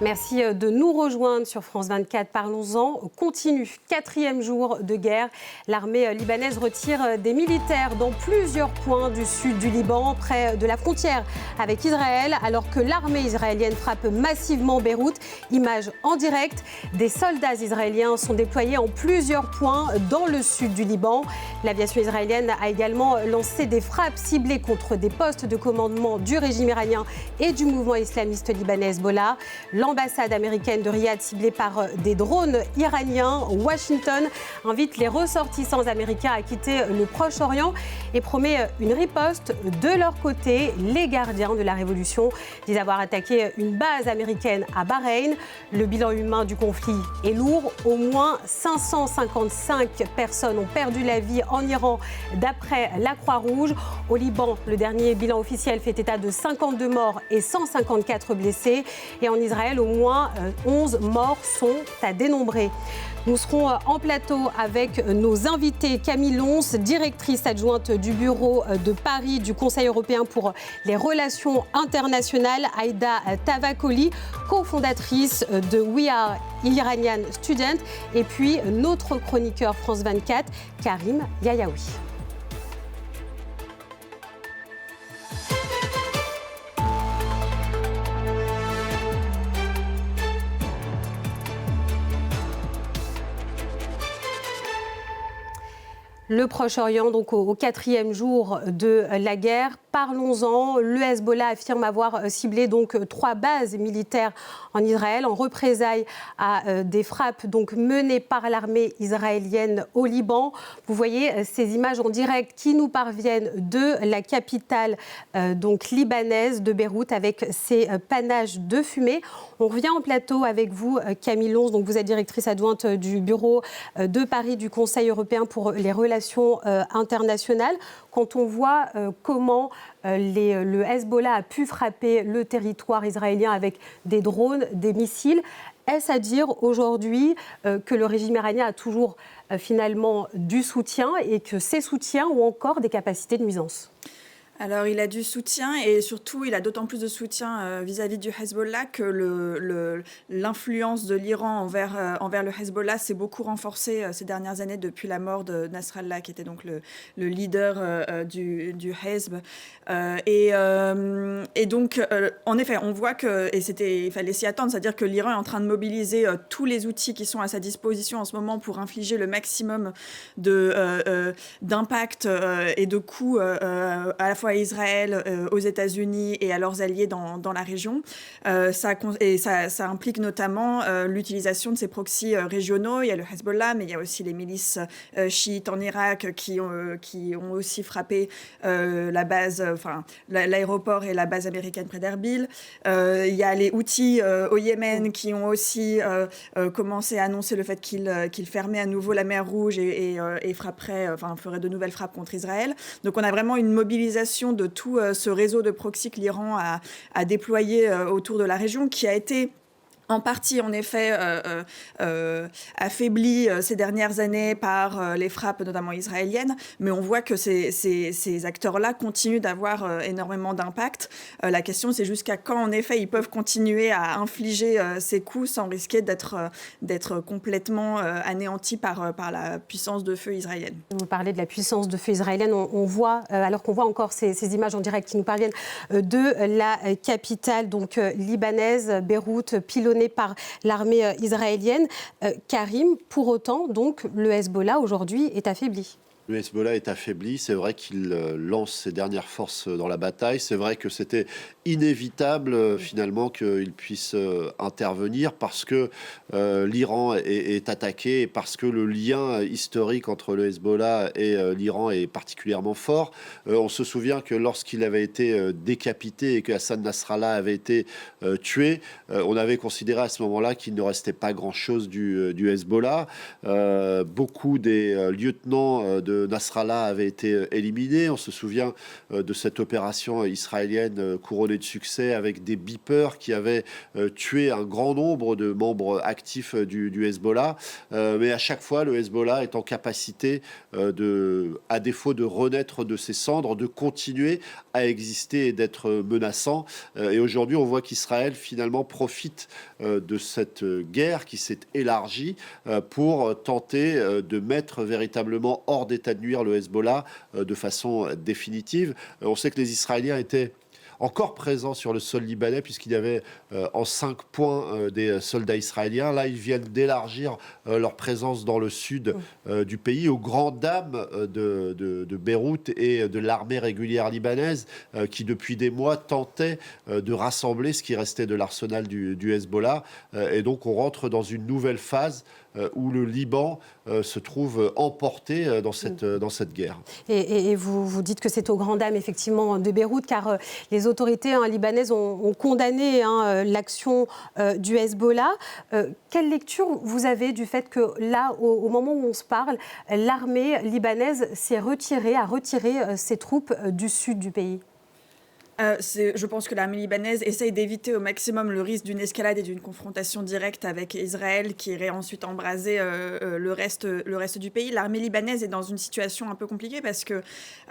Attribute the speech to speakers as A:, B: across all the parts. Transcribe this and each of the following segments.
A: Merci de nous rejoindre sur France 24. Parlons-en. Continue. 4e jour de guerre. L'armée libanaise retire des militaires dans plusieurs points du sud du Liban, près de la frontière avec Israël, alors que l'armée israélienne frappe massivement Beyrouth. Images en direct. Des soldats israéliens sont déployés en plusieurs points dans le sud du Liban. L'aviation israélienne a également lancé des frappes ciblées contre des postes de commandement du régime iranien et du mouvement islamiste libanais Hezbollah. L'ambassade américaine de Riyad ciblée par des drones iraniens. Washington invite les ressortissants américains à quitter le Proche-Orient et promet une riposte. De leur côté, les gardiens de la révolution disent avoir attaqué une base américaine à Bahreïn. Le bilan humain du conflit est lourd. Au moins 555 personnes ont perdu la vie en Iran d'après la Croix-Rouge. Au Liban, le dernier bilan officiel fait état de 52 morts et 154 blessés. Et en Israël, au moins 11 morts sont à dénombrer. Nous serons en plateau avec nos invités. Camille Lons, directrice adjointe du bureau de Paris du Conseil européen pour les relations internationales. Aïda Tavakoli, cofondatrice de We Are Iranian Student. Et puis notre chroniqueur France 24, Karim Yayaoui. Le Proche-Orient, donc au 4e jour de la guerre. Parlons-en. Le Hezbollah affirme avoir ciblé donc 3 bases militaires en Israël en représailles à des frappes donc menées par l'armée israélienne au Liban. Vous voyez ces images en direct qui nous parviennent de la capitale donc libanaise de Beyrouth avec ces panaches de fumée. On revient en plateau avec vous, Camille Lons. Donc vous êtes directrice adjointe du bureau de Paris du Conseil européen pour les relations internationales. Quand on voit comment le Hezbollah a pu frapper le territoire israélien avec des drones, des missiles, est-ce à dire aujourd'hui que le régime iranien a toujours finalement du soutien et que ces soutiens ont encore des capacités de nuisance ?
B: Alors, il a du soutien et surtout, il a d'autant plus de soutien vis-à-vis du Hezbollah que l'influence de l'Iran envers le Hezbollah s'est beaucoup renforcée ces dernières années depuis la mort de Nasrallah, qui était donc le leader du Hezb. Et donc, en effet, on voit il fallait s'y attendre, c'est-à-dire que l'Iran est en train de mobiliser tous les outils qui sont à sa disposition en ce moment pour infliger le maximum d'impact et de coûts à la fois à Israël, aux États-Unis et à leurs alliés dans la région. Ça implique notamment l'utilisation de ces proxys régionaux. Il y a le Hezbollah, mais il y a aussi les milices chiites en Irak qui ont aussi frappé l'aéroport et la base américaine près d'Erbil. Il y a les Houthis au Yémen qui ont aussi commencé à annoncer le fait qu'ils fermaient à nouveau la mer Rouge et feraient de nouvelles frappes contre Israël. Donc on a vraiment une mobilisation de tout ce réseau de proxy que l'Iran a déployé autour de la région, qui a été en partie, en effet, affaibli ces dernières années par les frappes, notamment israéliennes. Mais on voit que ces acteurs-là continuent d'avoir énormément d'impact. La question, c'est jusqu'à quand, en effet, ils peuvent continuer à infliger ces coups sans risquer d'être complètement anéantis par la puissance de feu israélienne.
A: Vous parlez de la puissance de feu israélienne. On voit, alors qu'on voit encore ces images en direct qui nous parviennent de la capitale donc libanaise, Beyrouth, pilonnée par l'armée israélienne. Karim, pour autant, donc, le Hezbollah aujourd'hui est affaibli.
C: Le Hezbollah est affaibli, c'est vrai qu'il lance ses dernières forces dans la bataille, c'est vrai que c'était inévitable finalement qu'il puisse intervenir parce que l'Iran est attaqué et parce que le lien historique entre le Hezbollah et l'Iran est particulièrement fort. On se souvient que lorsqu'il avait été décapité et que Hassan Nasrallah avait été tué, on avait considéré à ce moment-là qu'il ne restait pas grand-chose du Hezbollah. Beaucoup des lieutenants de de Nasrallah avait été éliminé. On se souvient de cette opération israélienne couronnée de succès avec des beepers qui avaient tué un grand nombre de membres actifs du Hezbollah. Mais à chaque fois, le Hezbollah est en capacité, à défaut de renaître de ses cendres, de continuer à exister et d'être menaçant. Et aujourd'hui, on voit qu'Israël, finalement, profite de cette guerre qui s'est élargie pour tenter de mettre véritablement hors d'état de nuire le Hezbollah de façon définitive. On sait que les Israéliens étaient encore présents sur le sol libanais, puisqu'il y avait en 5 points des soldats israéliens. Là, ils viennent d'élargir leur présence dans le sud du pays, aux grandes dames de Beyrouth et de l'armée régulière libanaise, qui depuis des mois tentait de rassembler ce qui restait de l'arsenal du Hezbollah. Et donc, on rentre dans une nouvelle phase où le Liban se trouve emporté dans cette guerre.
A: Et vous dites que c'est aux grandes dames, effectivement, de Beyrouth, car les autorités libanaises ont condamné l'action du Hezbollah. Quelle lecture vous avez du fait que là, au moment où on se parle, l'armée libanaise a retiré ses troupes du sud du pays?
B: Je pense que l'armée libanaise essaye d'éviter au maximum le risque d'une escalade et d'une confrontation directe avec Israël qui irait ensuite embraser le reste du pays. L'armée libanaise est dans une situation un peu compliquée parce que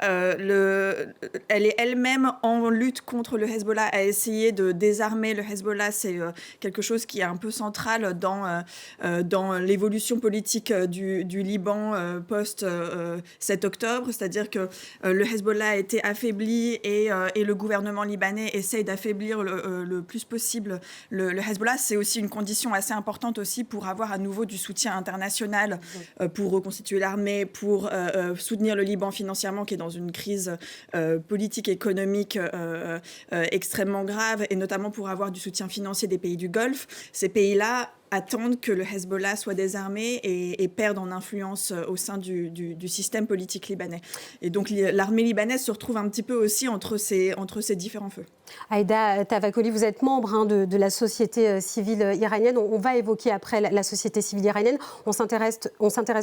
B: elle est elle-même en lutte contre le Hezbollah, à essayer de désarmer le Hezbollah. C'est quelque chose qui est un peu central dans l'évolution politique du Liban post-7 octobre, c'est-à-dire que le Hezbollah a été affaibli et le gouvernement libanais essaye d'affaiblir le plus possible le Hezbollah. C'est aussi une condition assez importante aussi pour avoir à nouveau du soutien international, pour reconstituer l'armée, pour soutenir le Liban financièrement, qui est dans une crise politique et économique extrêmement grave, et notamment pour avoir du soutien financier des pays du Golfe. Ces pays-là attendent que le Hezbollah soit désarmé et perde en influence au sein du système politique libanais. Et donc l'armée libanaise se retrouve un petit peu aussi entre ces différents feux.
A: Aïda Tavakoli, vous êtes membre de la société civile iranienne. On va évoquer après la société civile iranienne. On s'intéresse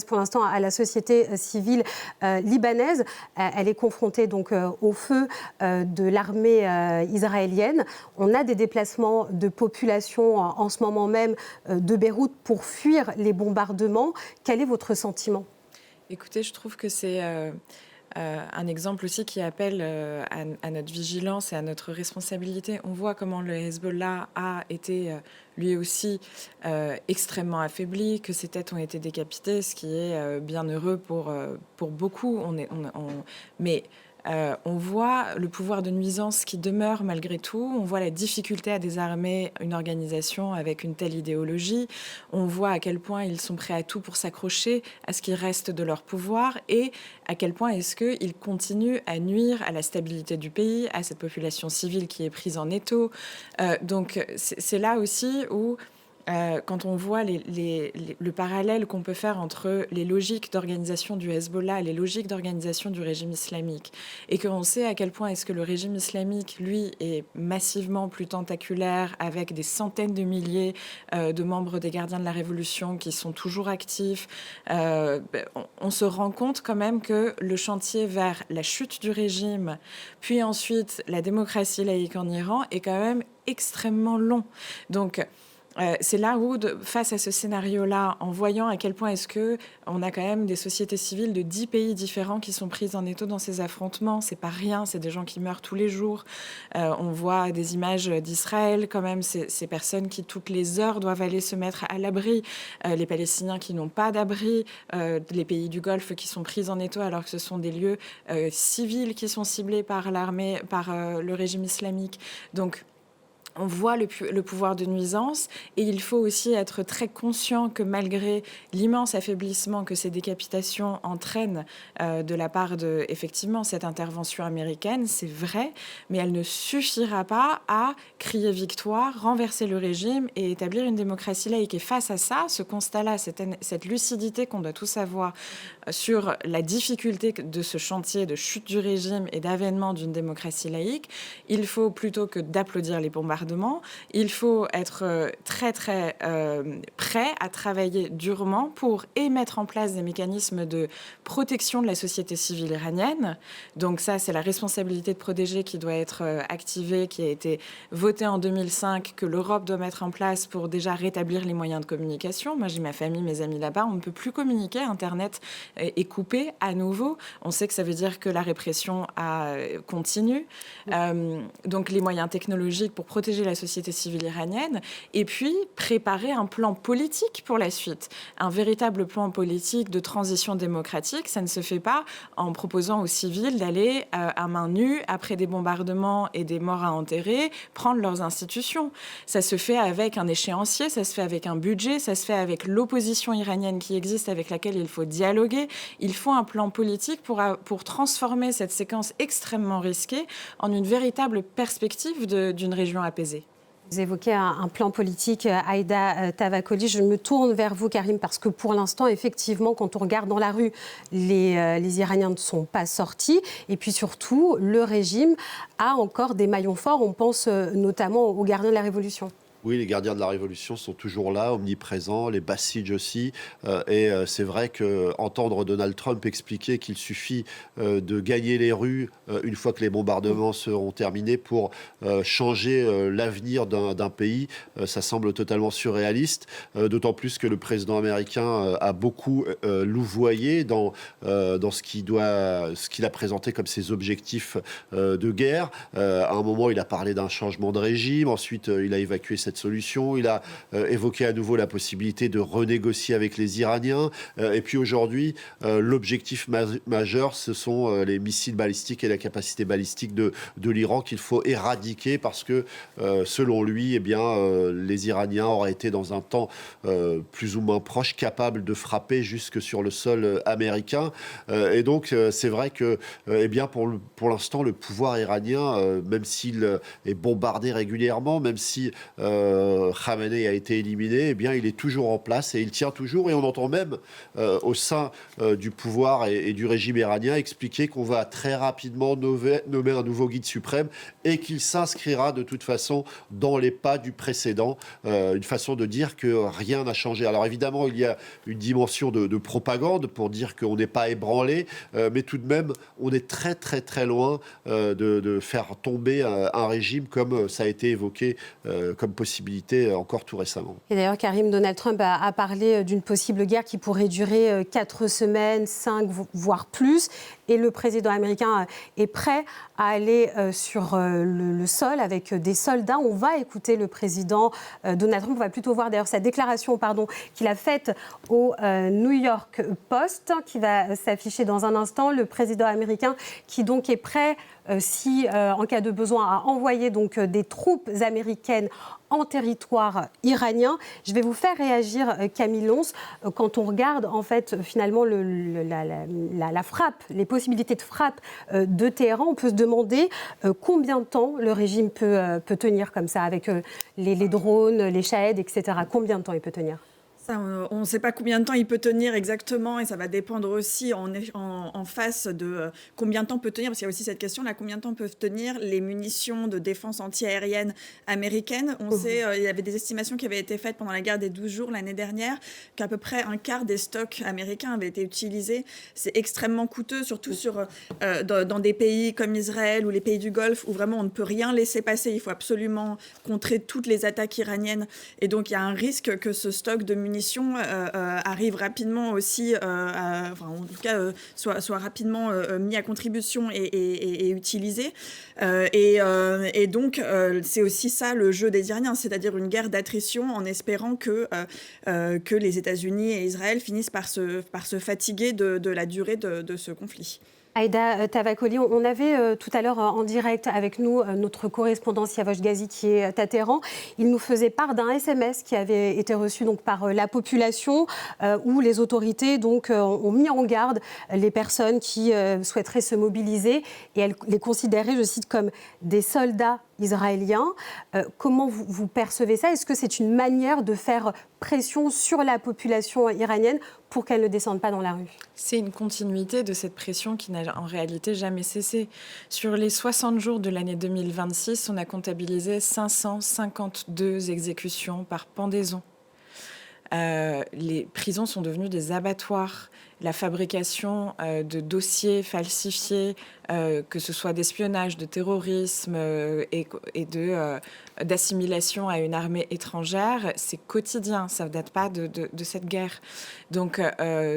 A: pour l'instant à la société civile libanaise. Elle est confrontée donc au feu de l'armée israélienne. On a des déplacements de population en ce moment même de Beyrouth pour fuir les bombardements. Quel est votre sentiment ?
D: Écoutez, je trouve que c'est un exemple aussi qui appelle à notre vigilance et à notre responsabilité. On voit comment le Hezbollah a été lui aussi extrêmement affaibli, que ses têtes ont été décapitées, ce qui est bien heureux pour beaucoup. Mais on voit le pouvoir de nuisance qui demeure malgré tout. On voit la difficulté à désarmer une organisation avec une telle idéologie. On voit à quel point ils sont prêts à tout pour s'accrocher à ce qui reste de leur pouvoir et à quel point est-ce qu'ils continuent à nuire à la stabilité du pays, à cette population civile qui est prise en étau. Donc c'est là aussi où quand on voit le parallèle qu'on peut faire entre les logiques d'organisation du Hezbollah et les logiques d'organisation du régime islamique, et qu'on sait à quel point est-ce que le régime islamique, lui, est massivement plus tentaculaire, avec des centaines de milliers de membres des gardiens de la Révolution qui sont toujours actifs, on se rend compte quand même que le chantier vers la chute du régime, puis ensuite la démocratie laïque en Iran, est quand même extrêmement long. Donc, c'est là où, face à ce scénario-là, en voyant à quel point est-ce qu'on a quand même des sociétés civiles de 10 pays différents qui sont prises en étau dans ces affrontements, c'est pas rien, c'est des gens qui meurent tous les jours. On voit des images d'Israël, quand même, ces personnes qui, toutes les heures, doivent aller se mettre à l'abri. Les Palestiniens qui n'ont pas d'abri, les pays du Golfe qui sont pris en étau alors que ce sont des lieux civils qui sont ciblés par l'armée, par le régime islamique. Donc, on voit le pouvoir de nuisance et il faut aussi être très conscient que malgré l'immense affaiblissement que ces décapitations entraînent de la part de, effectivement, cette intervention américaine, c'est vrai, mais elle ne suffira pas à crier victoire, renverser le régime et établir une démocratie laïque. Et face à ça, ce constat-là, cette lucidité qu'on doit tous avoir sur la difficulté de ce chantier de chute du régime et d'avènement d'une démocratie laïque, il faut plutôt que d'applaudir les bombardements, bombardements. Il faut être très, très prêt à travailler durement pour mettre en place des mécanismes de protection de la société civile iranienne. Donc ça, c'est la responsabilité de protéger qui doit être activée, qui a été votée en 2005, que l'Europe doit mettre en place pour déjà rétablir les moyens de communication. Moi, j'ai ma famille, mes amis là-bas, on ne peut plus communiquer, Internet est coupé à nouveau. On sait que ça veut dire que la répression continue. Donc les moyens technologiques pour protéger la société civile iranienne, et puis préparer un plan politique pour la suite. Un véritable plan politique de transition démocratique, ça ne se fait pas en proposant aux civils d'aller à main nue, après des bombardements et des morts à enterrer, prendre leurs institutions. Ça se fait avec un échéancier, ça se fait avec un budget, ça se fait avec l'opposition iranienne qui existe, avec laquelle il faut dialoguer. Il faut un plan politique pour transformer cette séquence extrêmement risquée en une véritable perspective d'une région apaisée.
A: Vous évoquez un plan politique, Aïda Tavakoli. Je me tourne vers vous, Karim, parce que pour l'instant, effectivement, quand on regarde dans la rue, les Iraniens ne sont pas sortis. Et puis surtout, le régime a encore des maillons forts. On pense notamment aux gardiens de la Révolution.
C: Oui, les gardiens de la Révolution sont toujours là, omniprésents, les Basidj aussi. Et c'est vrai qu'entendre Donald Trump expliquer qu'il suffit de gagner les rues une fois que les bombardements seront terminés pour changer l'avenir d'un pays, ça semble totalement surréaliste. D'autant plus que le président américain a beaucoup louvoyé dans ce qu'il a présenté comme ses objectifs de guerre. À un moment, il a parlé d'un changement de régime. Ensuite, il a évacué cette solution. Il a évoqué à nouveau la possibilité de renégocier avec les Iraniens. Et puis aujourd'hui, l'objectif majeur, ce sont les missiles balistiques et la capacité balistique de l'Iran qu'il faut éradiquer parce que, selon lui, les Iraniens auraient été dans un temps plus ou moins proche capables de frapper jusque sur le sol américain. Et donc, c'est vrai que pour l'instant, le pouvoir iranien, même s'il est bombardé régulièrement, même si Khamenei a été éliminé, il est toujours en place et il tient toujours. Et on entend même au sein du pouvoir et du régime iranien expliquer qu'on va très rapidement nommer un nouveau guide suprême et qu'il s'inscrira de toute façon dans les pas du précédent. Une façon de dire que rien n'a changé. Alors évidemment, il y a une dimension de propagande pour dire qu'on n'est pas ébranlé, mais tout de même, on est très très très loin de faire tomber un régime comme ça a été évoqué comme possibilité encore tout récemment.
A: Et d'ailleurs, Karim, Donald Trump a parlé d'une possible guerre qui pourrait durer 4 semaines, 5, voire plus. Et le président américain est prêt à aller sur le sol avec des soldats. On va écouter le président Donald Trump. On va plutôt voir d'ailleurs sa déclaration qu'il a faite au New York Post, qui va s'afficher dans un instant. Le président américain qui donc est prêt, en cas de besoin, à envoyer donc des troupes américaines en territoire iranien. Je vais vous faire réagir, Camille Lons. Quand on regarde, en fait, finalement, la frappe, les possibilités de frappe de Téhéran, on peut se demander combien de temps le régime peut tenir comme ça, avec les drones, les Shahed, etc. Combien de temps il peut tenir ?
B: Ça, on ne sait pas combien de temps il peut tenir exactement et ça va dépendre aussi en face de combien de temps peut tenir, parce qu'il y a aussi cette question-là, combien de temps peuvent tenir les munitions de défense antiaérienne américaines. On sait, il y avait des estimations qui avaient été faites pendant la guerre des 12 jours l'année dernière, qu'à peu près un quart des stocks américains avaient été utilisés. C'est extrêmement coûteux, surtout dans des pays comme Israël ou les pays du Golfe, où vraiment on ne peut rien laisser passer. Il faut absolument contrer toutes les attaques iraniennes. Et donc il y a un risque que ce stock de munitions arrive rapidement aussi, en tout cas soit rapidement mis à contribution et utilisé. Et donc c'est aussi ça le jeu des Iraniens, c'est-à-dire une guerre d'attrition en espérant que les États-Unis et Israël finissent par se fatiguer de la durée de ce conflit.
A: Aïda Tavakoli, on avait tout à l'heure en direct avec nous notre correspondant Siavash Ghazi qui est à Téhéran. Il nous faisait part d'un SMS qui avait été reçu donc par la population où les autorités donc ont mis en garde les personnes qui souhaiteraient se mobiliser et elles les considéraient, je cite, comme des soldats israélien. Comment vous percevez ça? Est-ce que c'est une manière de faire pression sur la population iranienne pour qu'elle ne descende pas dans la rue?
D: C'est une continuité de cette pression qui n'a en réalité jamais cessé. Sur les 60 jours de l'année 2026, on a comptabilisé 552 exécutions par pendaison. Les prisons sont devenues des abattoirs. La fabrication de dossiers falsifiés, que ce soit d'espionnage, de terrorisme et d'assimilation à une armée étrangère, c'est quotidien, ça ne date pas de cette guerre. Donc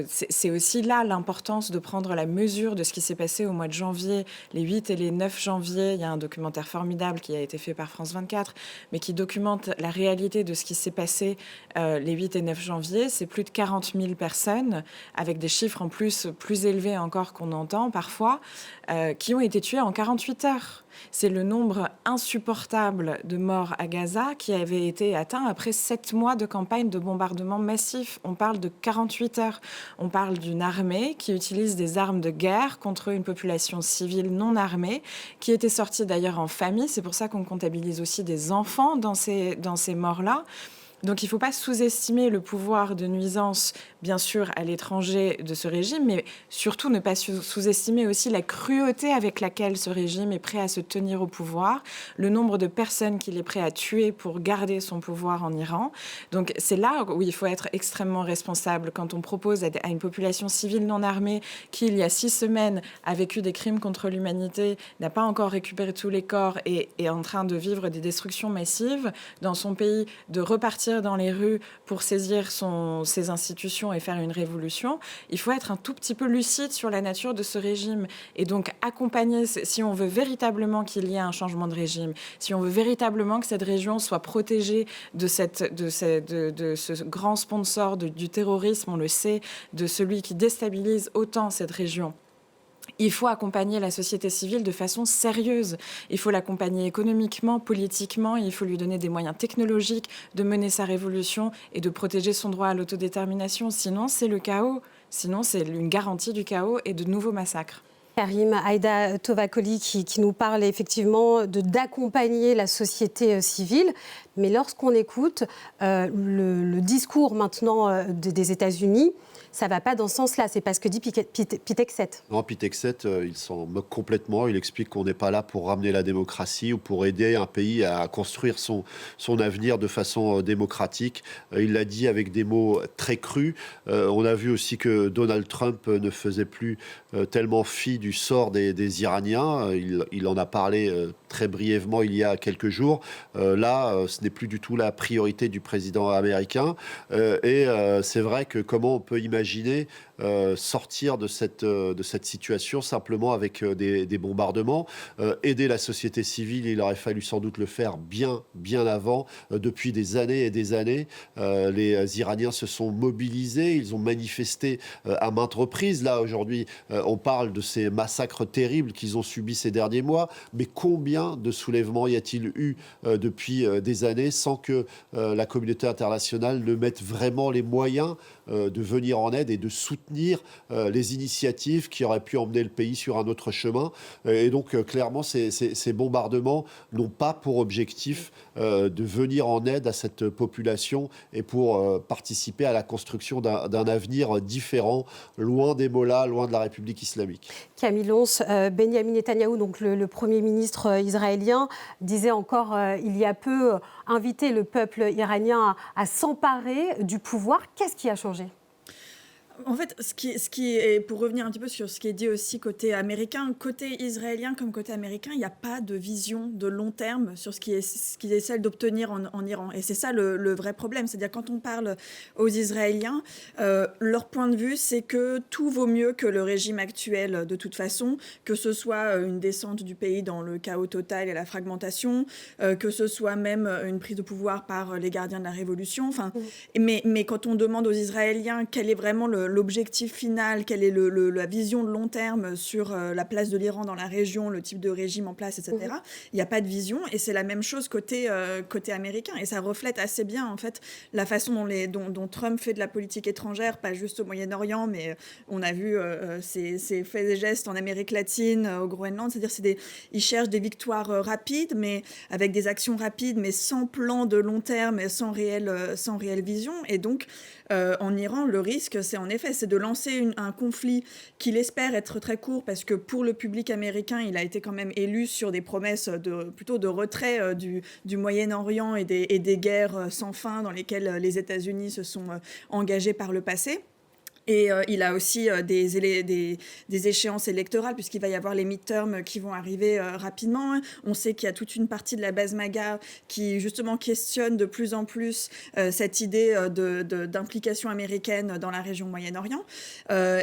D: c'est aussi là l'importance de prendre la mesure de ce qui s'est passé au mois de janvier, les 8 et les 9 janvier. Il y a un documentaire formidable qui a été fait par France 24, mais qui documente la réalité de ce qui s'est passé les 8 et 9 janvier. C'est plus de 40 000 personnes, avec des chiffres en plus élevés encore qu'on entend parfois, qui ont été tués en 48 heures. C'est le nombre insupportable de morts à Gaza qui avait été atteint après 7 mois de campagne de bombardement massif. On parle de 48 heures. On parle d'une armée qui utilise des armes de guerre contre une population civile non armée, qui était sortie d'ailleurs en famille. C'est pour ça qu'on comptabilise aussi des enfants dans ces morts-là. Donc il ne faut pas sous-estimer le pouvoir de nuisance, bien sûr, à l'étranger de ce régime, mais surtout ne pas sous-estimer aussi la cruauté avec laquelle ce régime est prêt à se tenir au pouvoir, le nombre de personnes qu'il est prêt à tuer pour garder son pouvoir en Iran. Donc c'est là où il faut être extrêmement responsable quand on propose à une population civile non armée qui, il y a 6 semaines, a vécu des crimes contre l'humanité, n'a pas encore récupéré tous les corps et est en train de vivre des destructions massives dans son pays, de repartir dans les rues pour saisir ses institutions et faire une révolution. Il faut être un tout petit peu lucide sur la nature de ce régime et donc accompagner, si on veut véritablement qu'il y ait un changement de régime, si on veut véritablement que cette région soit protégée de ce grand sponsor du terrorisme, on le sait, de celui qui déstabilise autant cette région. Il faut accompagner la société civile de façon sérieuse. Il faut l'accompagner économiquement, politiquement. Il faut lui donner des moyens technologiques de mener sa révolution et de protéger son droit à l'autodétermination. Sinon, c'est le chaos. Sinon, c'est une garantie du chaos et de nouveaux massacres.
A: Karim Aïda Tovakoli qui nous parle effectivement d'accompagner la société civile. Mais lorsqu'on écoute le discours maintenant des États-Unis, ça ne va pas dans ce sens-là. C'est pas ce que dit Pitex-7.
C: Non, Pitex-7, il s'en moque complètement. Il explique qu'on n'est pas là pour ramener la démocratie ou pour aider un pays à construire son avenir de façon démocratique. Il l'a dit avec des mots très crus. On a vu aussi que Donald Trump ne faisait plus tellement fi du sort des Iraniens. Il en a parlé très brièvement il y a quelques jours. Là, ce n'est plus du tout la priorité du président américain. Et c'est vrai que comment on peut imaginer sortir de cette situation simplement avec des bombardements, aider la société civile, il aurait fallu sans doute le faire bien avant, depuis des années et des années. Les Iraniens se sont mobilisés, ils ont manifesté à maintes reprises. Là, aujourd'hui, on parle de ces massacres terribles qu'ils ont subis ces derniers mois, mais combien de soulèvements y a-t-il eu depuis des années sans que la communauté internationale ne mette vraiment les moyens de venir en aide et de soutenir les initiatives qui auraient pu emmener le pays sur un autre chemin. Et donc, clairement, ces bombardements n'ont pas pour objectif de venir en aide à cette population et pour participer à la construction d'un avenir différent, loin des mollahs, loin de la République islamique.
A: Camille Lons, Benyamin Netanyahou, donc le Premier ministre israélien, disait encore il y a peu inviter le peuple iranien à s'emparer du pouvoir. Qu'est-ce qui a changé ?
B: En fait, ce qui est, pour revenir un petit peu sur ce qui est dit aussi côté américain, côté israélien comme côté américain, il n'y a pas de vision de long terme sur ce qu'ils essaient d'obtenir en Iran. Et c'est ça le vrai problème. C'est-à-dire quand on parle aux Israéliens, leur point de vue, c'est que tout vaut mieux que le régime actuel de toute façon, que ce soit une descente du pays dans le chaos total et la fragmentation, que ce soit même une prise de pouvoir par les gardiens de la révolution. Enfin, mais quand on demande aux Israéliens quel est vraiment l'objectif final, quelle est la vision de long terme sur la place de l'Iran dans la région, le type de régime en place, etc. Il n'y a pas de vision, et c'est la même chose côté américain. Et ça reflète assez bien, en fait, la façon dont Trump fait de la politique étrangère, pas juste au Moyen-Orient, mais on a vu ses faits et gestes en Amérique latine, au Groenland. C'est-à-dire il cherche des victoires rapides, mais avec des actions rapides, mais sans plan de long terme et sans réelle vision. Et donc, en Iran, le risque, c'est de lancer un conflit qu'il espère être très court, parce que pour le public américain, il a été quand même élu sur des promesses plutôt de retrait du Moyen-Orient et des guerres sans fin dans lesquelles les États-Unis se sont engagés par le passé. Et il a aussi des échéances électorales, puisqu'il va y avoir les midterms qui vont arriver rapidement. On sait qu'il y a toute une partie de la base MAGA qui, justement, questionne de plus en plus cette idée d'implication américaine dans la région Moyen-Orient.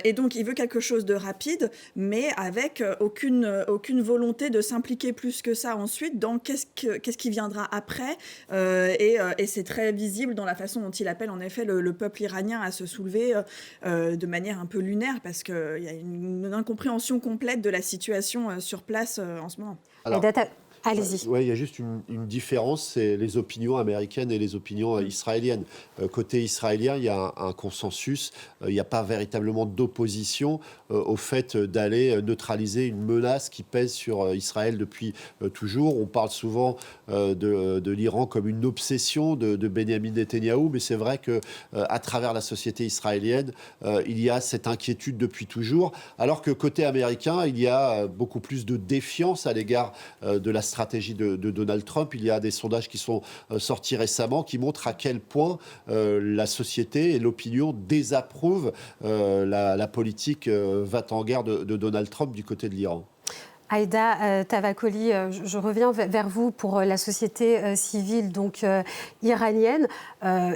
B: Et donc, il veut quelque chose de rapide, mais avec aucune volonté de s'impliquer plus que ça ensuite dans qu'est-ce qui viendra après. Et c'est très visible dans la façon dont il appelle, en effet, le peuple iranien à se soulever de manière un peu lunaire, parce qu'il y a une incompréhension complète de la situation sur place en ce moment.
C: Alors,
A: allez-y.
C: Ouais, il y a juste une différence, c'est les opinions américaines et les opinions israéliennes. Côté israélien, il y a un consensus, il n'y a pas véritablement d'opposition au fait d'aller neutraliser une menace qui pèse sur Israël depuis toujours. On parle souvent de l'Iran comme une obsession de Benyamin Netanyahou, mais c'est vrai qu'à travers la société israélienne, il y a cette inquiétude depuis toujours, alors que côté américain, il y a beaucoup plus de défiance à l'égard de la stratégie de Donald Trump. Il y a des sondages qui sont sortis récemment qui montrent à quel point la société et l'opinion désapprouvent la politique va-t-en-guerre de Donald Trump du côté de l'Iran.
A: Aïda Tavakoli, je reviens vers vous pour la société civile donc iranienne.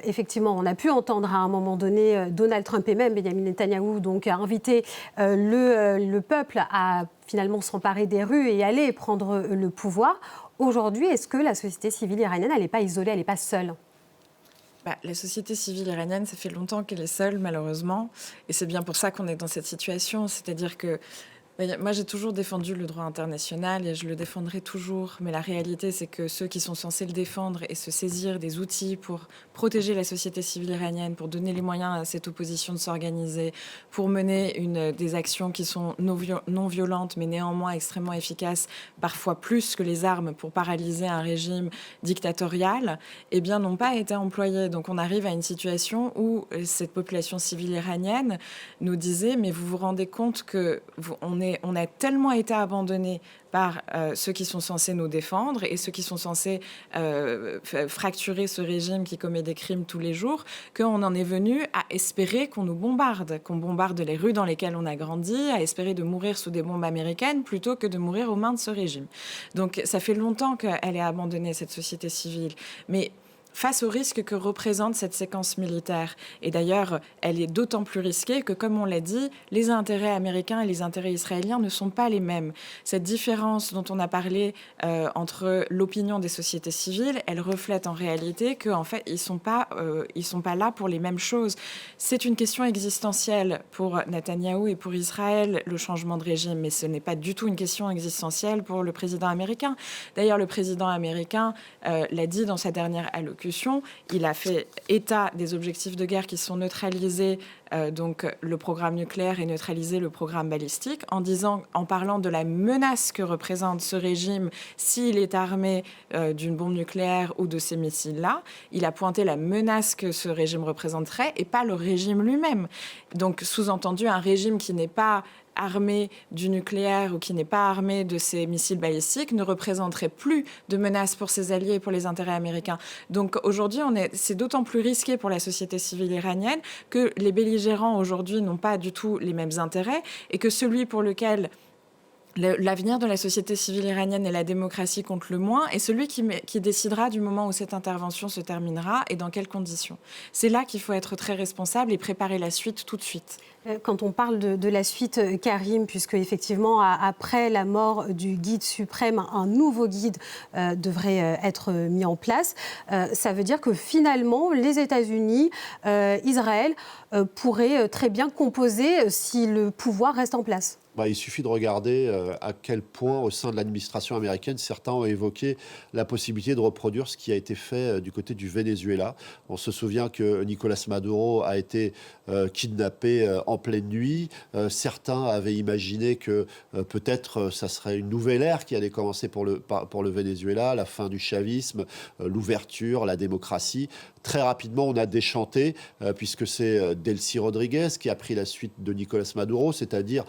A: Effectivement, on a pu entendre à un moment donné Donald Trump et même Benyamin Netanyahou donc à inviter le peuple à finalement s'emparer des rues et aller prendre le pouvoir. Aujourd'hui, est-ce que la société civile iranienne, elle n'est pas isolée, elle n'est pas seule ?
D: La société civile iranienne, ça fait longtemps qu'elle est seule, malheureusement. Et c'est bien pour ça qu'on est dans cette situation. C'est-à-dire que moi, j'ai toujours défendu le droit international et je le défendrai toujours. Mais la réalité, c'est que ceux qui sont censés le défendre et se saisir des outils pour protéger la société civile iranienne, pour donner les moyens à cette opposition de s'organiser, pour mener des actions qui sont non violentes, mais néanmoins extrêmement efficaces, parfois plus que les armes pour paralyser un régime dictatorial, eh bien, n'ont pas été employés. Donc, on arrive à une situation où cette population civile iranienne nous disait « Mais vous vous rendez compte qu'on a tellement été abandonnés par ceux qui sont censés nous défendre et ceux qui sont censés fracturer ce régime qui commet des crimes tous les jours, qu'on en est venu à espérer qu'on nous bombarde, qu'on bombarde les rues dans lesquelles on a grandi, à espérer de mourir sous des bombes américaines plutôt que de mourir aux mains de ce régime. » Donc ça fait longtemps qu'elle est abandonnée, cette société civile. Mais face au risque que représente cette séquence militaire. Et d'ailleurs, elle est d'autant plus risquée que, comme on l'a dit, les intérêts américains et les intérêts israéliens ne sont pas les mêmes. Cette différence dont on a parlé entre l'opinion des sociétés civiles, elle reflète en réalité qu'en fait, ils sont pas là pour les mêmes choses. C'est une question existentielle pour Netanyahou et pour Israël, le changement de régime, mais ce n'est pas du tout une question existentielle pour le président américain. D'ailleurs, le président américain l'a dit dans sa dernière allocution. Il a fait état des objectifs de guerre qui sont neutralisés, donc le programme nucléaire et neutraliser le programme balistique, en parlant de la menace que représente ce régime s'il est armé d'une bombe nucléaire ou de ces missiles-là. Il a pointé la menace que ce régime représenterait et pas le régime lui-même. Donc, sous-entendu, un régime qui n'est pas armé du nucléaire ou qui n'est pas armé de ces missiles balistiques ne représenterait plus de menaces pour ses alliés et pour les intérêts américains. Donc aujourd'hui, c'est d'autant plus risqué pour la société civile iranienne que les belligérants aujourd'hui n'ont pas du tout les mêmes intérêts et que celui pour lequel l'avenir de la société civile iranienne et la démocratie compte le moins, et celui qui décidera du moment où cette intervention se terminera et dans quelles conditions. C'est là qu'il faut être très responsable et préparer la suite tout de suite.
A: Quand on parle de la suite, Karim, puisque effectivement, après la mort du guide suprême, un nouveau guide devrait être mis en place, ça veut dire que finalement, les États-Unis, Israël, pourraient très bien composer si le pouvoir reste en place.
C: Il suffit de regarder à quel point, au sein de l'administration américaine, certains ont évoqué la possibilité de reproduire ce qui a été fait du côté du Venezuela. On se souvient que Nicolas Maduro a été kidnappé en pleine nuit. Certains avaient imaginé que peut-être ça serait une nouvelle ère qui allait commencer pour le Venezuela, la fin du chavisme, l'ouverture, la démocratie. Très rapidement, on a déchanté, puisque c'est Delcy Rodriguez qui a pris la suite de Nicolas Maduro, c'est-à-dire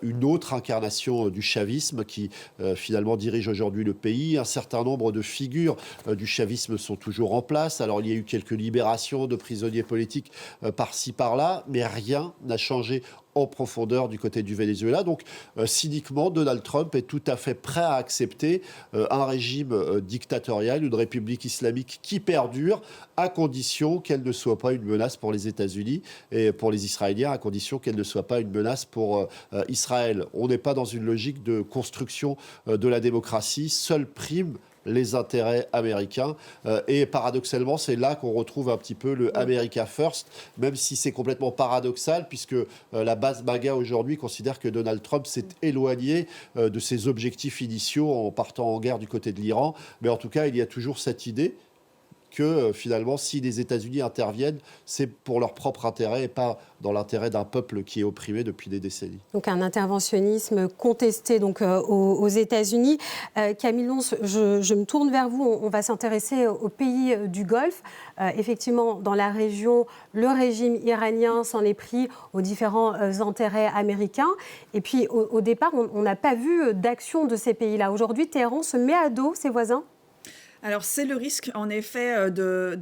C: une autre incarnation du chavisme qui finalement dirige aujourd'hui le pays. Un certain nombre de figures du chavisme sont toujours en place. Alors il y a eu quelques libérations de prisonniers politiques par-ci par-là, mais rien n'a changé en profondeur du côté du Venezuela. Donc, cyniquement, Donald Trump est tout à fait prêt à accepter un régime dictatorial, une république islamique qui perdure, à condition qu'elle ne soit pas une menace pour les États-Unis et pour les Israéliens, à condition qu'elle ne soit pas une menace pour Israël. On n'est pas dans une logique de construction de la démocratie. Seule prime les intérêts américains. Et paradoxalement, c'est là qu'on retrouve un petit peu le America First, même si c'est complètement paradoxal, puisque la base MAGA aujourd'hui considère que Donald Trump s'est éloigné de ses objectifs initiaux en partant en guerre du côté de l'Iran. Mais en tout cas, il y a toujours cette idée que finalement, si les États-Unis interviennent, c'est pour leur propre intérêt et pas dans l'intérêt d'un peuple qui est opprimé depuis des décennies.
A: Donc un interventionnisme contesté donc, aux États-Unis. Camille Lons, je me tourne vers vous. On va s'intéresser aux pays du Golfe. Effectivement, dans la région, le régime iranien s'en est pris aux différents intérêts américains. Et puis, au départ, on n'a pas vu d'action de ces pays-là. Aujourd'hui, Téhéran se met à dos ses voisins.
B: Alors, c'est le risque, en effet, de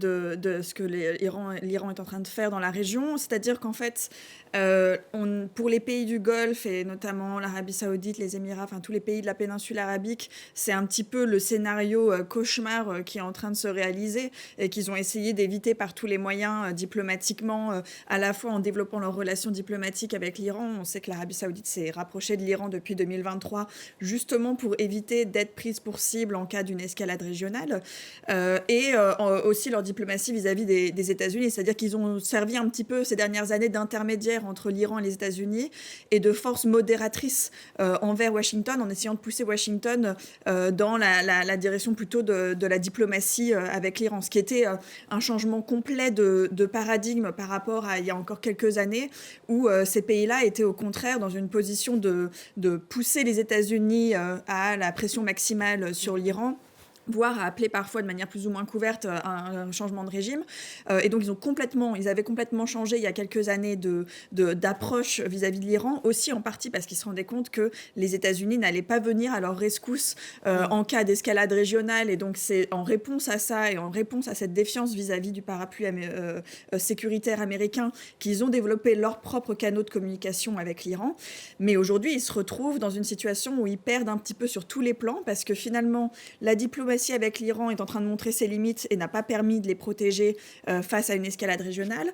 B: ce que l'Iran est en train de faire dans la région. C'est-à-dire qu'en fait, pour les pays du Golfe, et notamment l'Arabie Saoudite, les Émirats, enfin tous les pays de la péninsule arabique, c'est un petit peu le scénario cauchemar qui est en train de se réaliser et qu'ils ont essayé d'éviter par tous les moyens diplomatiquement, à la fois en développant leurs relations diplomatiques avec l'Iran. On sait que l'Arabie Saoudite s'est rapprochée de l'Iran depuis 2023, justement pour éviter d'être prise pour cible en cas d'une escalade régionale. Et aussi leur diplomatie vis-à-vis des États-Unis, c'est-à-dire qu'ils ont servi un petit peu ces dernières années d'intermédiaire entre l'Iran et les États-Unis et de force modératrice envers Washington, en essayant de pousser Washington dans la direction plutôt de la diplomatie avec l'Iran, ce qui était un changement complet de paradigme par rapport à il y a encore quelques années où ces pays-là étaient au contraire dans une position de pousser les États-Unis à la pression maximale sur l'Iran, voire à appeler parfois de manière plus ou moins couverte un changement de régime. Et donc, ils avaient complètement changé il y a quelques années d'approche vis-à-vis de l'Iran, aussi en partie parce qu'ils se rendaient compte que les États-Unis n'allaient pas venir à leur rescousse en cas d'escalade régionale. Et donc, c'est en réponse à ça et en réponse à cette défiance vis-à-vis du parapluie sécuritaire américain qu'ils ont développé leurs propres canaux de communication avec l'Iran. Mais aujourd'hui, ils se retrouvent dans une situation où ils perdent un petit peu sur tous les plans parce que finalement, la diplomatie avec l'Iran est en train de montrer ses limites et n'a pas permis de les protéger face à une escalade régionale.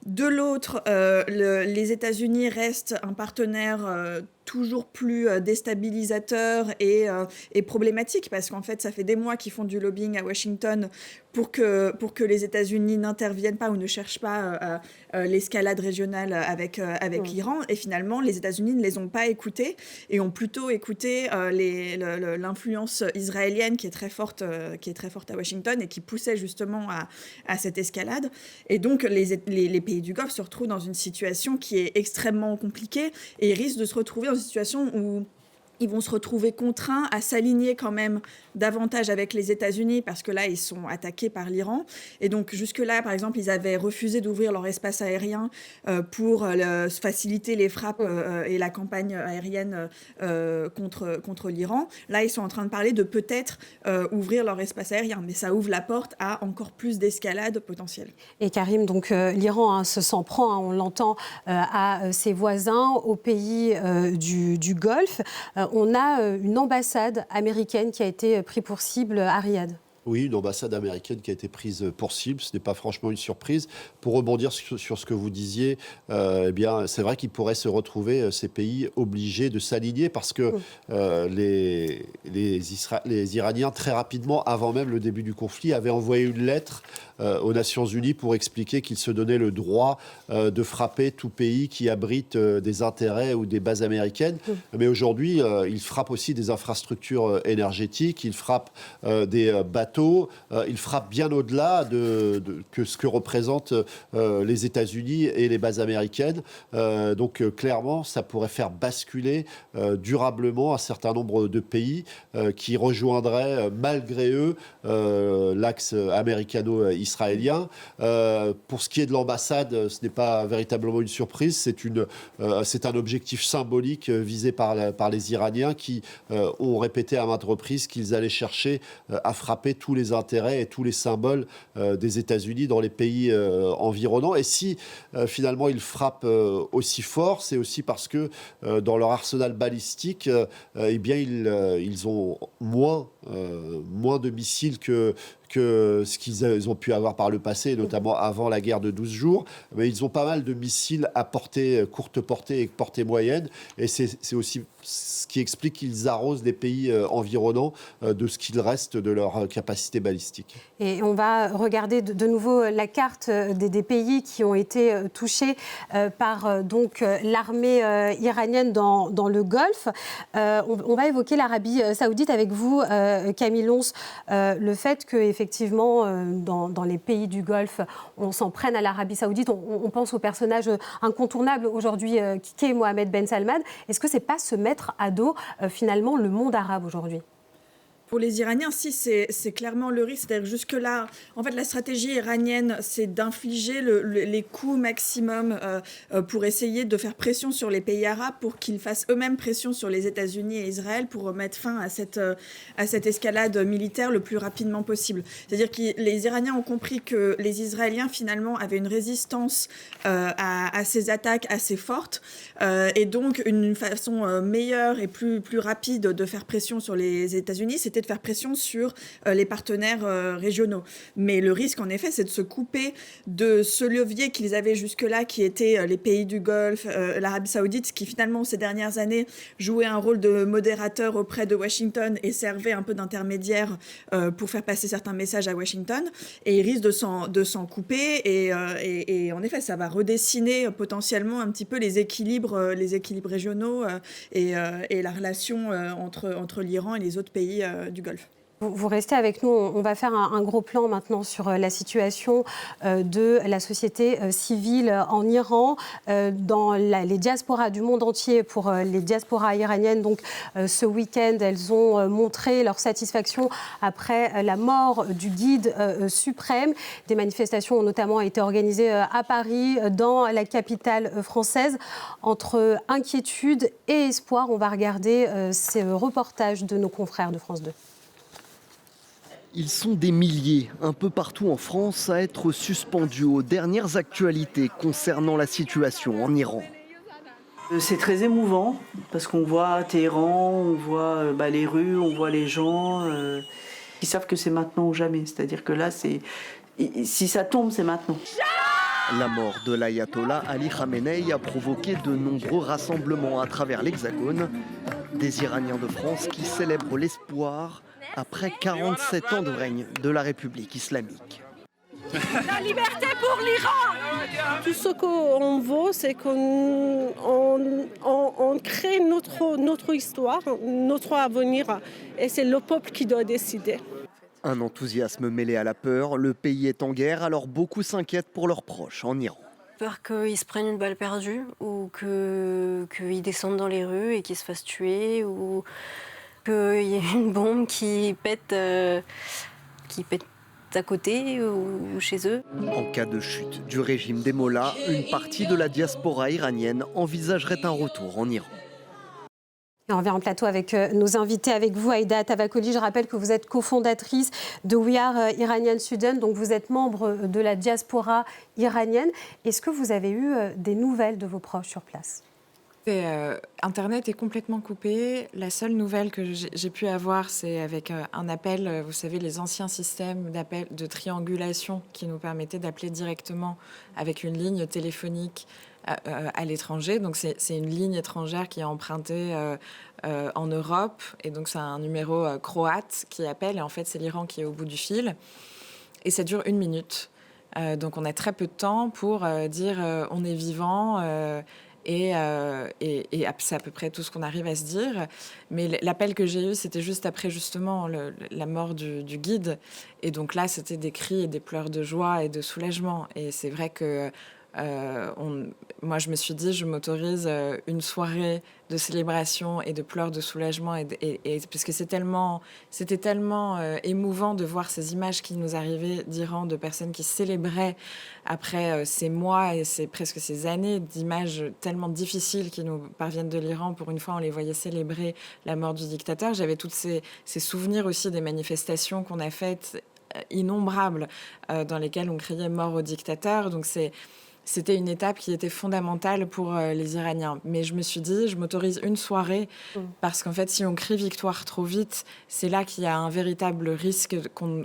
B: De l'autre, les États-Unis restent un partenaire toujours plus déstabilisateur et problématique parce qu'en fait, ça fait des mois qu'ils font du lobbying à Washington pour que les États-Unis n'interviennent pas ou ne cherchent pas l'escalade régionale avec l'Iran. Et finalement, les États-Unis ne les ont pas écoutés et ont plutôt écouté l'influence israélienne qui est très forte à Washington et qui poussait justement à cette escalade. Et donc, les pays du Golfe se retrouvent dans une situation qui est extrêmement compliquée et risquent de se retrouver dans une situation où ils vont se retrouver contraints à s'aligner quand même davantage avec les États-Unis parce que là, ils sont attaqués par l'Iran. Et donc, jusque-là, par exemple, ils avaient refusé d'ouvrir leur espace aérien pour faciliter les frappes et la campagne aérienne contre l'Iran. Là, ils sont en train de parler de peut-être ouvrir leur espace aérien. Mais ça ouvre la porte à encore plus d'escalade potentielle.
A: Et Karim, donc l'Iran s'en prend, on l'entend, à ses voisins, aux pays du Golfe. on a une ambassade américaine qui a été prise pour cible à Riyad.
C: Oui, une ambassade américaine qui a été prise pour cible, ce n'est pas franchement une surprise. Pour rebondir sur ce que vous disiez, eh bien, c'est vrai qu'ils pourraient se retrouver, ces pays, obligés de s'aligner parce que les Iraniens, très rapidement, avant même le début du conflit, avaient envoyé une lettre aux Nations Unies pour expliquer qu'ils se donnaient le droit de frapper tout pays qui abrite des intérêts ou des bases américaines. Mais aujourd'hui, ils frappent aussi des infrastructures énergétiques, ils frappent des bateaux, ils frappent bien au-delà que ce que représentent les États-Unis et les bases américaines. Donc clairement, ça pourrait faire basculer durablement un certain nombre de pays qui rejoindraient malgré eux l'axe américano-israélien. Pour ce qui est de l'ambassade, ce n'est pas véritablement une surprise, c'est un objectif symbolique visé par les Iraniens qui ont répété à maintes reprises qu'ils allaient chercher à frapper tous les intérêts et tous les symboles des États-Unis dans les pays environnants. Et si finalement ils frappent aussi fort, c'est aussi parce que dans leur arsenal balistique, eh bien ils ont moins de missiles que ce qu'ils ont pu avoir par le passé, notamment avant la guerre de 12 jours. Mais ils ont pas mal de missiles à courte portée et portée moyenne. Et c'est aussi ce qui explique qu'ils arrosent les pays environnants de ce qu'il reste de leur capacité balistique.
A: Et on va regarder de nouveau la carte des pays qui ont été touchés par l'armée iranienne dans le Golfe. On va évoquer l'Arabie saoudite avec vous, Camille Lons. Le fait qu'effectivement, dans les pays du Golfe, on s'en prenne à l'Arabie saoudite. On pense au personnage incontournable aujourd'hui qu'est Mohamed Ben Salman. Est-ce que ce n'est pas se mettre à dos, finalement, le monde arabe aujourd'hui ?
B: Pour les Iraniens, si, c'est clairement le risque. C'est-à-dire jusque-là, en fait, la stratégie iranienne, c'est d'infliger les coups maximum pour essayer de faire pression sur les pays arabes pour qu'ils fassent eux-mêmes pression sur les États-Unis et Israël pour mettre fin à cette escalade militaire le plus rapidement possible. C'est-à-dire que les Iraniens ont compris que les Israéliens, finalement, avaient une résistance à ces attaques assez forte et donc une façon meilleure et plus rapide de faire pression sur les États-Unis, c'était de faire pression sur les partenaires régionaux. Mais le risque, en effet, c'est de se couper de ce levier qu'ils avaient jusque-là, qui était les pays du Golfe, l'Arabie saoudite, qui finalement, ces dernières années, jouait un rôle de modérateur auprès de Washington et servait un peu d'intermédiaire pour faire passer certains messages à Washington. Et ils risquent de s'en couper. Et en effet, ça va redessiner potentiellement un petit peu les équilibres régionaux et la relation entre l'Iran et les autres pays du Golfe.
A: Vous restez avec nous, on va faire un gros plan maintenant sur la situation de la société civile en Iran, dans les diasporas du monde entier. Pour les diasporas iraniennes, donc ce week-end, elles ont montré leur satisfaction après la mort du guide suprême. Des manifestations ont notamment été organisées à Paris, dans la capitale française. Entre inquiétude et espoir, on va regarder ces reportages de nos confrères de France 2.
E: Ils sont des milliers, un peu partout en France, à être suspendus aux dernières actualités concernant la situation en Iran.
F: C'est très émouvant, parce qu'on voit Téhéran, on voit les rues, on voit les gens qui savent que c'est maintenant ou jamais. C'est-à-dire que là, si ça tombe, c'est maintenant.
E: La mort de l'ayatollah Ali Khamenei a provoqué de nombreux rassemblements à travers l'Hexagone. Des Iraniens de France qui célèbrent l'espoir après 47 ans de règne de la République islamique.
G: La liberté pour l'Iran. Tout ce qu'on veut, c'est qu'on crée notre histoire, notre avenir. Et c'est le peuple qui doit décider.
E: Un enthousiasme mêlé à la peur. Le pays est en guerre, alors beaucoup s'inquiètent pour leurs proches en Iran.
H: Peur qu'ils se prennent une balle perdue ou qu'ils descendent dans les rues et qu'ils se fassent tuer ou qu'il y ait une bombe qui pète à côté ou chez eux.
E: En cas de chute du régime des mollahs, une partie de la diaspora iranienne envisagerait un retour en Iran.
A: Et on revient en plateau avec nos invités, avec vous, Aïda Tavakoli. Je rappelle que vous êtes cofondatrice de We Are Iranian Students, donc vous êtes membre de la diaspora iranienne. Est-ce que vous avez eu des nouvelles de vos proches sur place ?
D: Internet est complètement coupé. La seule nouvelle que j'ai pu avoir, c'est avec un appel, vous savez, les anciens systèmes d'appel de triangulation qui nous permettaient d'appeler directement avec une ligne téléphonique à l'étranger. Donc c'est une ligne étrangère qui est empruntée en Europe. Et donc c'est un numéro croate qui appelle. Et en fait, c'est l'Iran qui est au bout du fil. Et ça dure 1 minute. Donc on a très peu de temps pour dire on est vivant. Et c'est à peu près tout ce qu'on arrive à se dire. Mais l'appel que j'ai eu, c'était juste après justement la mort du guide. Et donc là, c'était des cris et des pleurs de joie et de soulagement. Et c'est vrai que moi, je me suis dit, je m'autorise une soirée de célébration et de pleurs de soulagement. Parce que c'était tellement émouvant de voir ces images qui nous arrivaient d'Iran, de personnes qui célébraient après ces mois et presque ces années d'images tellement difficiles qui nous parviennent de l'Iran. Pour une fois, on les voyait célébrer la mort du dictateur. J'avais tous ces souvenirs aussi des manifestations qu'on a faites, innombrables, dans lesquelles on criait mort au dictateur. Donc c'était une étape qui était fondamentale pour les Iraniens. Mais je me suis dit, je m'autorise une soirée parce qu'en fait, si on crie victoire trop vite, c'est là qu'il y a un véritable risque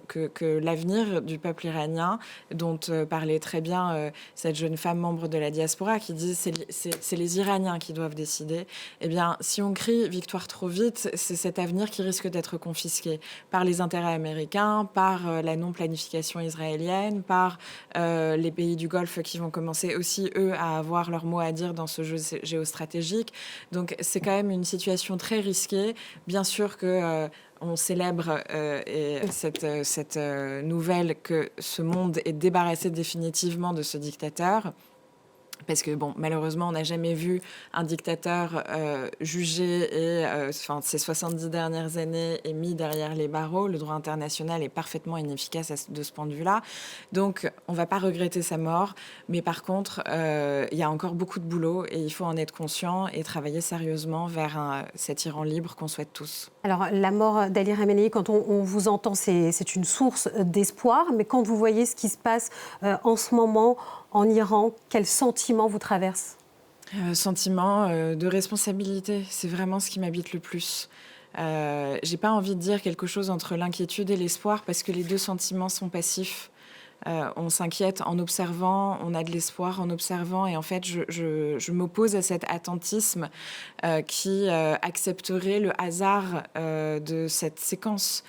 D: que l'avenir du peuple iranien, dont parlait très bien cette jeune femme membre de la diaspora qui dit c'est les Iraniens qui doivent décider. Eh bien, si on crie victoire trop vite, c'est cet avenir qui risque d'être confisqué par les intérêts américains, par la non-planification israélienne, par les pays du Golfe qui vont commencer aussi, eux, à avoir leur mot à dire dans ce jeu géostratégique. Donc, c'est quand même une situation très risquée. Bien sûr que on célèbre cette nouvelle que ce monde est débarrassé définitivement de ce dictateur. Parce que, bon, malheureusement, on n'a jamais vu un dictateur jugé et, ces 70 dernières années et mis derrière les barreaux. Le droit international est parfaitement inefficace de ce point de vue-là. Donc, on ne va pas regretter sa mort. Mais par contre, il y a encore beaucoup de boulot et il faut en être conscient et travailler sérieusement vers cet Iran libre qu'on souhaite tous.
A: Alors, la mort d'Ali Khamenei, quand on vous entend, c'est une source d'espoir. Mais quand vous voyez ce qui se passe en ce moment en Iran, quel sentiment vous traverse ?
D: Sentiment de responsabilité, c'est vraiment ce qui m'habite le plus. J'ai pas envie de dire quelque chose entre l'inquiétude et l'espoir parce que les deux sentiments sont passifs. On s'inquiète en observant, on a de l'espoir en observant et en fait je m'oppose à cet attentisme qui accepterait le hasard de cette séquence.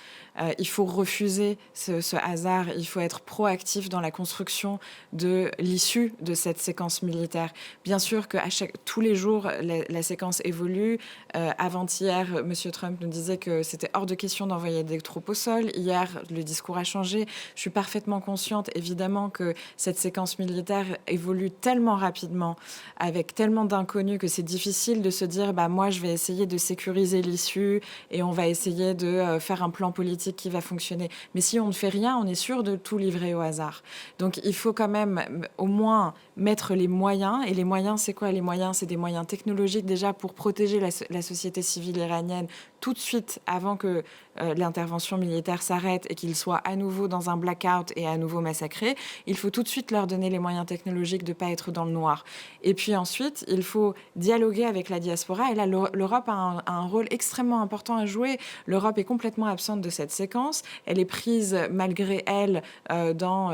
D: Il faut refuser ce hasard, il faut être proactif dans la construction de l'issue de cette séquence militaire. Bien sûr que tous les jours, la séquence évolue. Avant-hier, M. Trump nous disait que c'était hors de question d'envoyer des troupes au sol. Hier, le discours a changé. Je suis parfaitement consciente, évidemment, que cette séquence militaire évolue tellement rapidement, avec tellement d'inconnus, que c'est difficile de se dire moi, je vais essayer de sécuriser l'issue et on va essayer de faire un plan politique qui va fonctionner. Mais si on ne fait rien, on est sûr de tout livrer au hasard. Donc, il faut quand même au moins mettre les moyens. Et les moyens, c'est quoi les moyens ? C'est des moyens technologiques déjà pour protéger la société civile iranienne tout de suite avant que l'intervention militaire s'arrête et qu'ils soient à nouveau dans un blackout et à nouveau massacrés. Il faut tout de suite leur donner les moyens technologiques de ne pas être dans le noir. Et puis ensuite, il faut dialoguer avec la diaspora. Et là, l'Europe a un rôle extrêmement important à jouer. L'Europe est complètement absente de cette séquence. Elle est prise, malgré elle, dans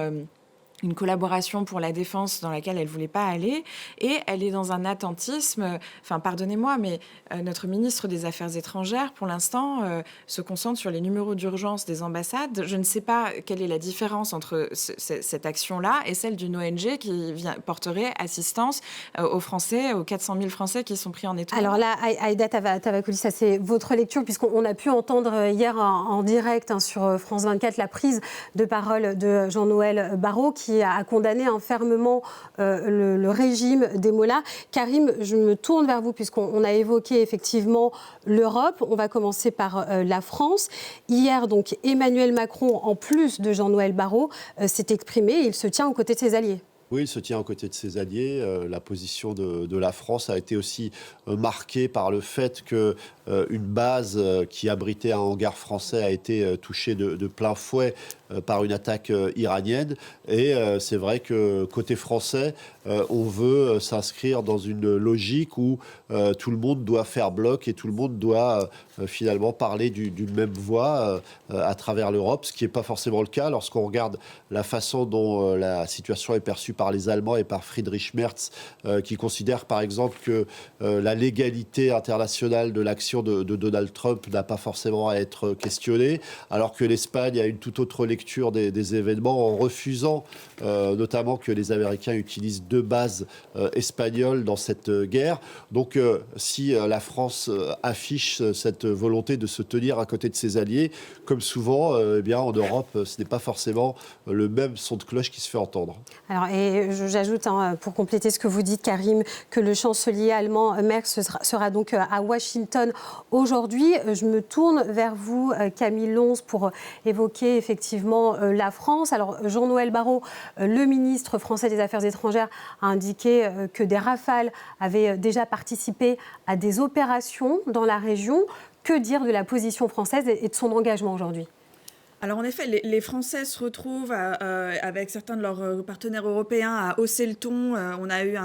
D: une collaboration pour la défense dans laquelle elle ne voulait pas aller. Et elle est dans un attentisme... pardonnez-moi, mais notre ministre des Affaires étrangères, pour l'instant, se concentre sur les numéros d'urgence des ambassades. Je ne sais pas quelle est la différence entre cette action-là et celle d'une ONG qui porterait assistance aux Français, aux 400 000 Français qui sont pris en étau.
A: Alors là, Aïda Tavakoli, ça c'est votre lecture, puisqu'on a pu entendre hier en direct sur France 24 la prise de parole de Jean-Noël Barrot, qui a condamné fermement le régime des mollahs. Karim, je me tourne vers vous puisqu'on a évoqué effectivement l'Europe. On va commencer par la France. Hier, donc, Emmanuel Macron, en plus de Jean-Noël Barrot, s'est exprimé. Il se tient aux côtés de ses alliés.
C: Oui, il se tient aux côtés de ses alliés. La position de la France a été aussi marquée par le fait que une base qui abritait un hangar français a été touchée de plein fouet par une attaque iranienne. Et c'est vrai que côté français, on veut s'inscrire dans une logique où tout le monde doit faire bloc et tout le monde doit finalement parler d'une même voix à travers l'Europe, ce qui n'est pas forcément le cas lorsqu'on regarde la façon dont la situation est perçue par les Allemands et par Friedrich Merz, qui considère par exemple que la légalité internationale de l'action de Donald Trump n'a pas forcément à être questionnée, alors que l'Espagne a une toute autre lecture des événements en refusant notamment que les Américains utilisent 2 bases espagnoles dans cette guerre. Donc si la France affiche cette volonté de se tenir à côté de ses alliés, comme souvent, eh bien, en Europe, ce n'est pas forcément le même son de cloche qui se fait entendre.
A: Alors, et j'ajoute, pour compléter ce que vous dites, Karim, que le chancelier allemand Merz sera donc à Washington aujourd'hui. Je me tourne vers vous, Camille Lons, pour évoquer effectivement la France. Alors, Jean-Noël Barrot, le ministre français des Affaires étrangères, a indiqué que des Rafales avaient déjà participé à des opérations dans la région. Que dire de la position française et de son engagement aujourd'hui ?
B: Alors en effet, les Français se retrouvent avec certains de leurs partenaires européens à hausser le ton. On a eu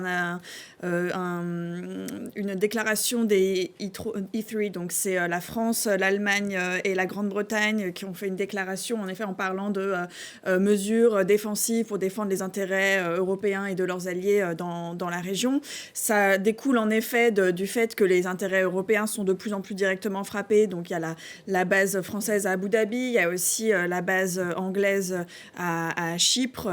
B: une déclaration des E3, donc c'est la France, l'Allemagne et la Grande-Bretagne qui ont fait une déclaration en effet en parlant de mesures défensives pour défendre les intérêts européens et de leurs alliés dans la région. Ça découle en effet du fait que les intérêts européens sont de plus en plus directement frappés. Donc il y a la base française à Abu Dhabi, il y a aussi la base anglaise à Chypre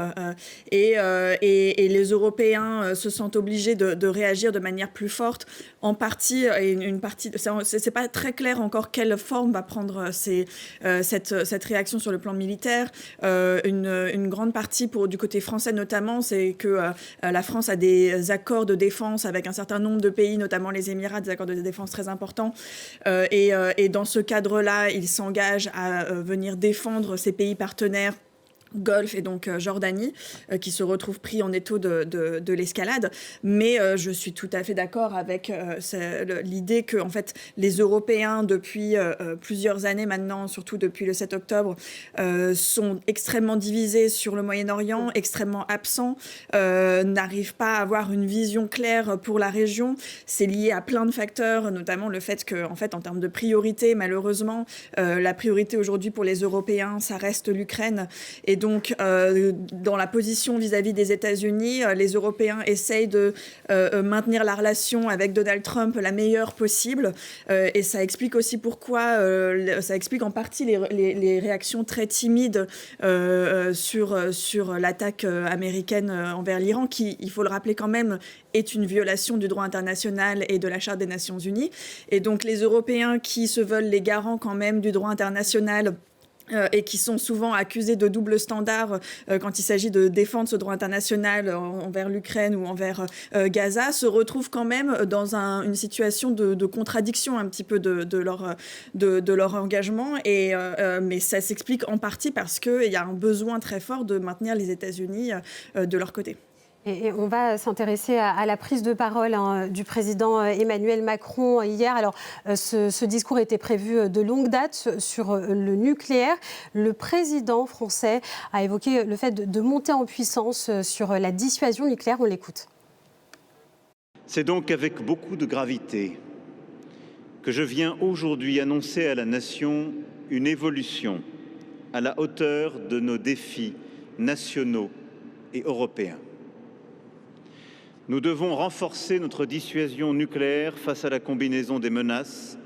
B: et les Européens se sentent obligés de réagir de manière plus forte. En partie, c'est pas très clair encore quelle forme va prendre cette réaction sur le plan militaire. Une grande partie du côté français notamment, c'est que la France a des accords de défense avec un certain nombre de pays, notamment les Émirats, des accords de défense très importants. Et dans ce cadre-là, il s'engage à venir défendre ces pays partenaires Golfe et donc Jordanie, qui se retrouvent pris en étau de l'escalade. Mais je suis tout à fait d'accord avec l'idée que en fait, les Européens, depuis plusieurs années maintenant, surtout depuis le 7 octobre, sont extrêmement divisés sur le Moyen-Orient, extrêmement absents, n'arrivent pas à avoir une vision claire pour la région. C'est lié à plein de facteurs, notamment le fait que, en fait, en termes de priorité, malheureusement, la priorité aujourd'hui pour les Européens, ça reste l'Ukraine. Et donc, dans la position vis-à-vis des États-Unis, les Européens essayent de maintenir la relation avec Donald Trump la meilleure possible. Et ça explique aussi pourquoi, ça explique en partie les réactions très timides sur l'attaque américaine envers l'Iran, qui, il faut le rappeler quand même, est une violation du droit international et de la Charte des Nations Unies. Et donc, les Européens qui se veulent les garants quand même du droit international et qui sont souvent accusés de double standard quand il s'agit de défendre ce droit international envers l'Ukraine ou envers Gaza, se retrouvent quand même dans une situation de contradiction un petit peu de leur engagement. Mais ça s'explique en partie parce qu'il y a un besoin très fort de maintenir les États-Unis de leur côté.
A: Et on va s'intéresser à la prise de parole du président Emmanuel Macron hier. Alors, ce discours était prévu de longue date sur le nucléaire. Le président français a évoqué le fait de monter en puissance sur la dissuasion nucléaire. On l'écoute.
I: C'est donc avec beaucoup de gravité que je viens aujourd'hui annoncer à la nation une évolution à la hauteur de nos défis nationaux et européens. Nous devons renforcer notre dissuasion nucléaire face à la combinaison des menaces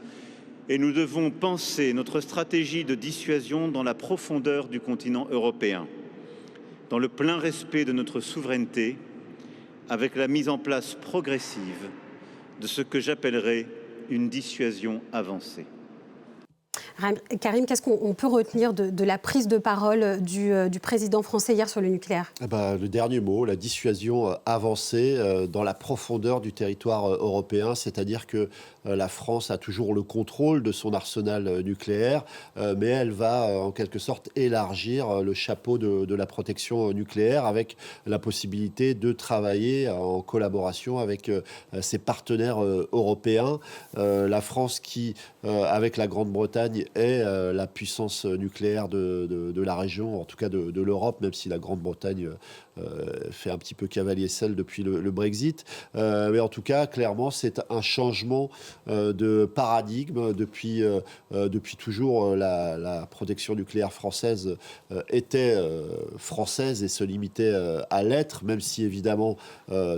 I: et nous devons penser notre stratégie de dissuasion dans la profondeur du continent européen, dans le plein respect de notre souveraineté, avec la mise en place progressive de ce que j'appellerais une dissuasion avancée.
A: Karim, qu'est-ce qu'on peut retenir de la prise de parole du président français hier sur le nucléaire?
C: Le dernier mot, la dissuasion avancée dans la profondeur du territoire européen, c'est-à-dire que la France a toujours le contrôle de son arsenal nucléaire, mais elle va en quelque sorte élargir le chapeau de la protection nucléaire avec la possibilité de travailler en collaboration avec ses partenaires européens. La France qui, avec la Grande-Bretagne, est la puissance nucléaire de la région, en tout cas de l'Europe, même si la Grande-Bretagne fait un petit peu cavalier seul depuis le Brexit. Mais en tout cas, clairement, c'est un changement de paradigme. Depuis toujours, la protection nucléaire française était française et se limitait à l'être, même si évidemment,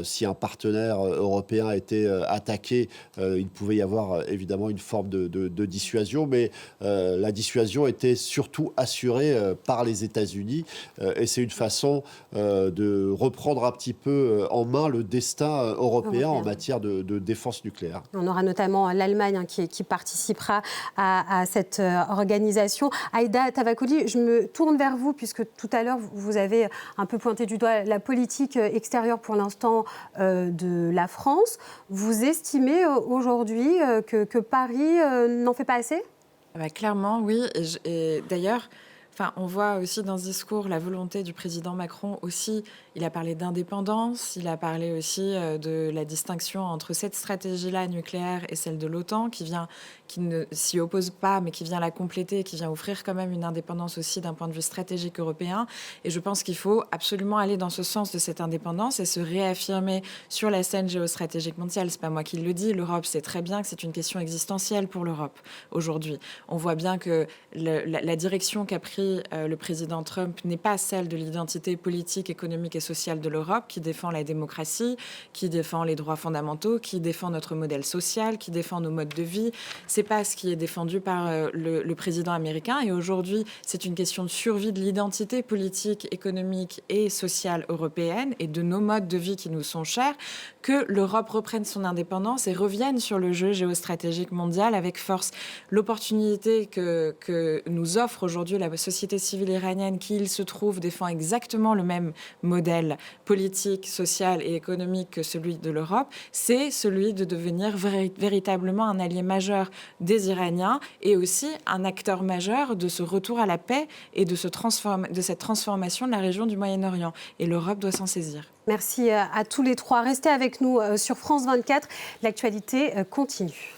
C: si un partenaire européen était attaqué, il pouvait y avoir évidemment une forme de dissuasion, mais la dissuasion était surtout assurée par les États-Unis, et c'est une façon de reprendre un petit peu en main le destin européen en matière de défense nucléaire.
A: On aura notamment l'Allemagne qui participera à cette organisation. Aïda Tavakoli, je me tourne vers vous, puisque tout à l'heure, vous avez un peu pointé du doigt la politique extérieure pour l'instant de la France. Vous estimez aujourd'hui que Paris n'en fait pas assez ?
D: Clairement, oui. Et d'ailleurs, on voit aussi dans ce discours la volonté du président Macron aussi. Il a parlé d'indépendance, il a parlé aussi de la distinction entre cette stratégie-là nucléaire et celle de l'OTAN qui ne s'y oppose pas, mais qui vient la compléter, qui vient offrir quand même une indépendance aussi d'un point de vue stratégique européen. Et je pense qu'il faut absolument aller dans ce sens de cette indépendance et se réaffirmer sur la scène géostratégique mondiale. C'est pas moi qui le dis, l'Europe sait très bien que c'est une question existentielle pour l'Europe aujourd'hui. On voit bien que la direction qu'a pris le président Trump n'est pas celle de l'identité politique, économique et sociale de l'Europe, qui défend la démocratie, qui défend les droits fondamentaux, qui défend notre modèle social, qui défend nos modes de vie. C'est pas ce qui est défendu par le président américain. Et aujourd'hui, c'est une question de survie de l'identité politique, économique et sociale européenne et de nos modes de vie qui nous sont chers, que l'Europe reprenne son indépendance et revienne sur le jeu géostratégique mondial avec force. L'opportunité que nous offre aujourd'hui la société civile iranienne, qui, il se trouve, défend exactement le même modèle politique, social et économique que celui de l'Europe, c'est celui de devenir véritablement un allié majeur des Iraniens et aussi un acteur majeur de ce retour à la paix et de cette transformation de la région du Moyen-Orient. Et l'Europe doit s'en saisir.
A: Merci à tous les trois. Restez avec nous sur France 24. L'actualité continue.